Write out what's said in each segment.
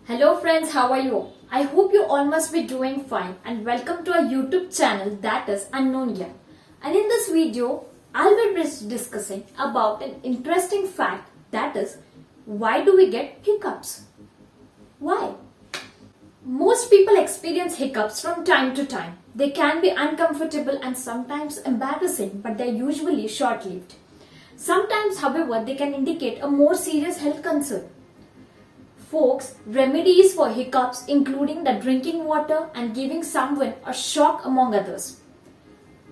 Hello friends, how are you? I hope you all must be doing fine and welcome to our YouTube channel that is Unkown Gyaan. And in this video, I'll be discussing about an interesting fact that is, why do we get hiccups? Why? Most people experience hiccups from time to time. They can be uncomfortable and sometimes embarrassing, but they're usually short-lived. Sometimes, however, they can indicate a more serious health concern. Folks, remedies for hiccups including the drinking water and giving someone a shock among others.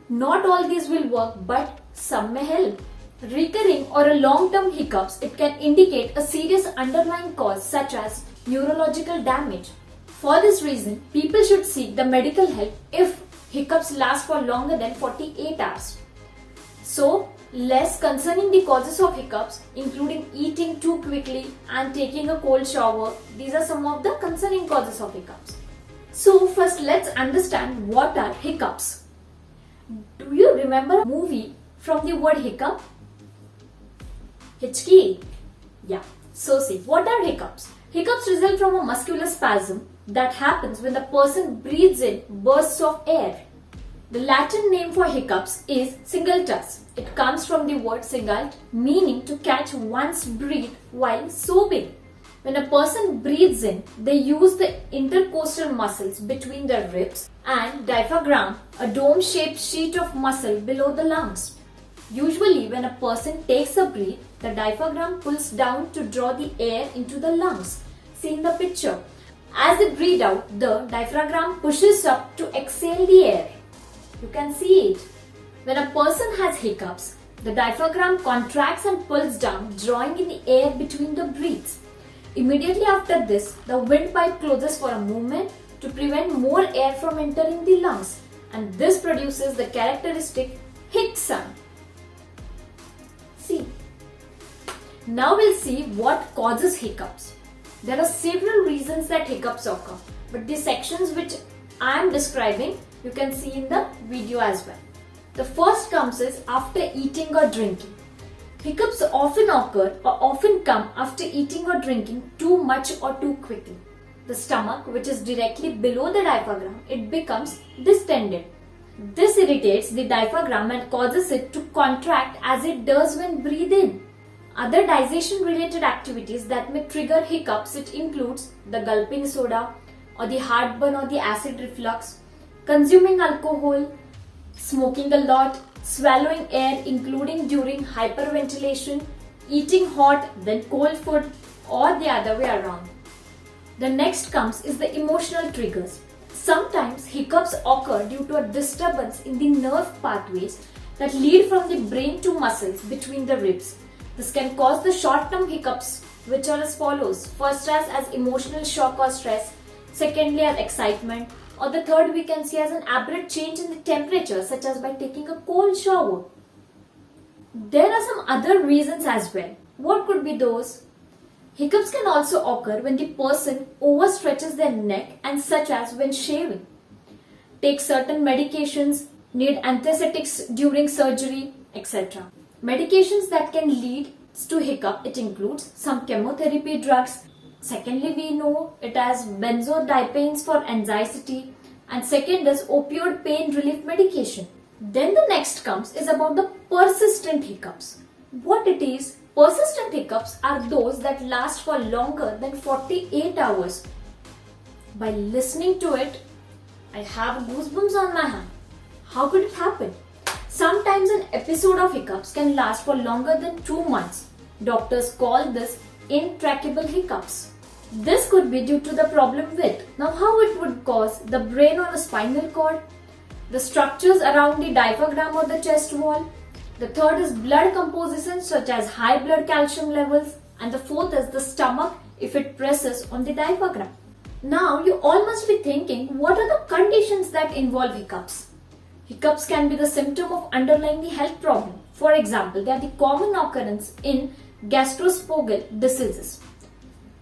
Not all these will work, but some may help. Recurring or a long-term hiccups, it can indicate a serious underlying cause such as neurological damage. For this reason, people should seek the medical help if hiccups last for longer than 48 hours. So, less concerning the causes of hiccups, including eating too quickly and taking a cold shower. These are some of the concerning causes of hiccups. So first let's understand what are hiccups. Do you remember a movie from the word hiccup? Hitchki? Yeah. So see, what are hiccups? Hiccups result from a muscular spasm that happens when the person breathes in bursts of air. The Latin name for hiccups is singultus. It comes from the word singult, meaning to catch one's breath while sobbing. When a person breathes in, they use the intercostal muscles between their ribs and diaphragm, a dome-shaped sheet of muscle below the lungs. Usually, when a person takes a breath, the diaphragm pulls down to draw the air into the lungs. See in the picture. As they breathe out, the diaphragm pushes up to exhale the air. You can see it. When a person has hiccups, the diaphragm contracts and pulls down, drawing in the air between the breaths. Immediately after this, the windpipe closes for a moment to prevent more air from entering the lungs, and this produces the characteristic hic sound. See. Now we'll see what causes hiccups. There are several reasons that hiccups occur, but the sections which I am describing you can see in the video as well. The first comes is after eating or drinking. Hiccups often occur or often come after eating or drinking too much or too quickly. The stomach, which is directly below the diaphragm, it becomes distended. This irritates the diaphragm and causes it to contract as it does when breathed in. Other digestion related activities that may trigger hiccups, it includes the gulping soda or the heartburn or the acid reflux, consuming alcohol, smoking a lot, swallowing air including during hyperventilation, eating hot then cold food, or the other way around. The next comes is the emotional triggers. Sometimes hiccups occur due to a disturbance in the nerve pathways that lead from the brain to muscles between the ribs. This can cause the short-term hiccups, which are as follows. First as emotional shock or stress, secondly as excitement, or the third we can see as an abrupt change in the temperature, such as by taking a cold shower. There are some other reasons as well. What could be those? Hiccups can also occur when the person overstretches their neck and such as when shaving. Take certain medications, need anesthetics during surgery, etc. Medications that can lead to hiccup, it includes some chemotherapy drugs. Secondly, we know it as benzodiazepines for anxiety, and second is opioid pain relief medication. Then the next comes is about the persistent hiccups. What it is? Persistent hiccups are those that last for longer than 48 hours. By listening to it, I have goosebumps on my hand. How could it happen? Sometimes an episode of hiccups can last for longer than 2 months. Doctors call this intractable hiccups. This could be due to the problem with, now how it would cause the brain or the spinal cord, the structures around the diaphragm or the chest wall. The third is blood composition such as high blood calcium levels, and the fourth is the stomach if it presses on the diaphragm. Now you all must be thinking, what are the conditions that involve hiccups? Hiccups can be the symptom of underlying the health problem. For example, they are the common occurrence in gastroesophageal diseases.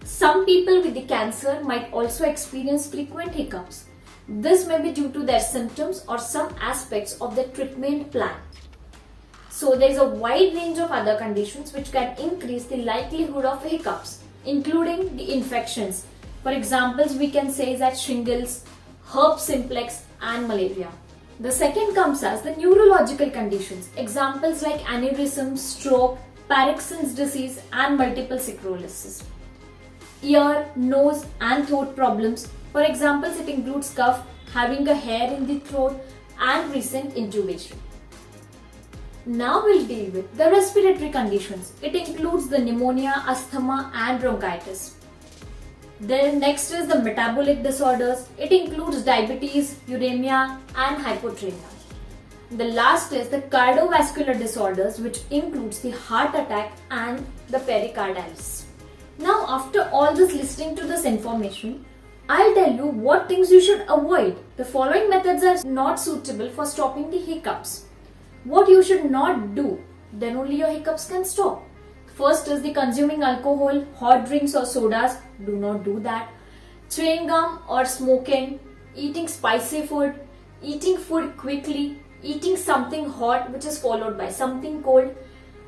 Some people with the cancer might also experience frequent hiccups. This may be due to their symptoms or some aspects of their treatment plan. So there is a wide range of other conditions which can increase the likelihood of hiccups, including the infections, For examples, we can say that shingles, herpes simplex and malaria. The second comes as the neurological conditions. Examples like aneurysm, stroke, Parkinson's disease and multiple sclerosis. Ear, nose and throat problems. For examples, it includes cough, having a hair in the throat and recent intubation. Now we'll deal with the respiratory conditions. It includes the pneumonia, asthma and bronchitis. Then next is the metabolic disorders. It includes diabetes, uremia and hypotension. The last is the cardiovascular disorders, which includes the heart attack and the pericarditis. Now after all this listening to this information, I'll tell you what things you should avoid. The following methods are not suitable for stopping the hiccups. What you should not do, then only your hiccups can stop. First is the consuming alcohol, hot drinks or sodas. Do not do that. Chewing gum or smoking, eating spicy food, eating food quickly, eating something hot which is followed by something cold.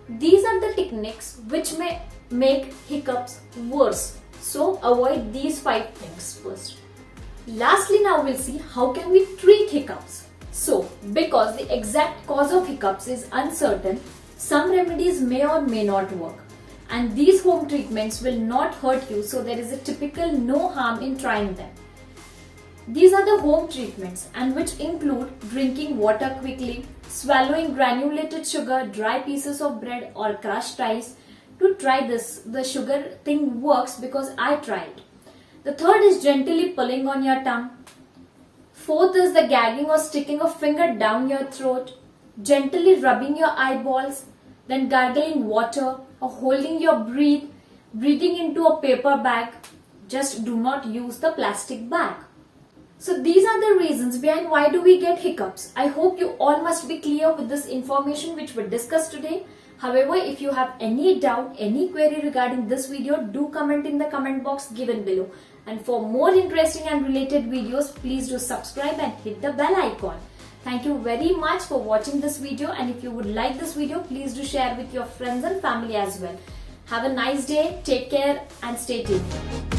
These are the techniques which may make hiccups worse. So avoid these 5 things first. Lastly, now we'll see how can we treat hiccups. So, because the exact cause of hiccups is uncertain, some remedies may or may not work. And these home treatments will not hurt you, so there is a typical no harm in trying them. These are the home treatments, and which include drinking water quickly, swallowing granulated sugar, dry pieces of bread or crushed rice. To try this, the sugar thing works because I tried. The third is gently pulling on your tongue. Fourth is the gagging or sticking a finger down your throat, gently rubbing your eyeballs, then gargling water or holding your breathing into a paper bag. Just do not use the plastic bag. So these are the reasons behind why do we get hiccups. I hope you all must be clear with this information which we discussed today. However, if you have any doubt, any query regarding this video, do comment in the comment box given below. And for more interesting and related videos, please do subscribe and hit the bell icon. Thank you very much for watching this video, and if you would like this video, please do share with your friends and family as well. Have a nice day, take care and stay tuned.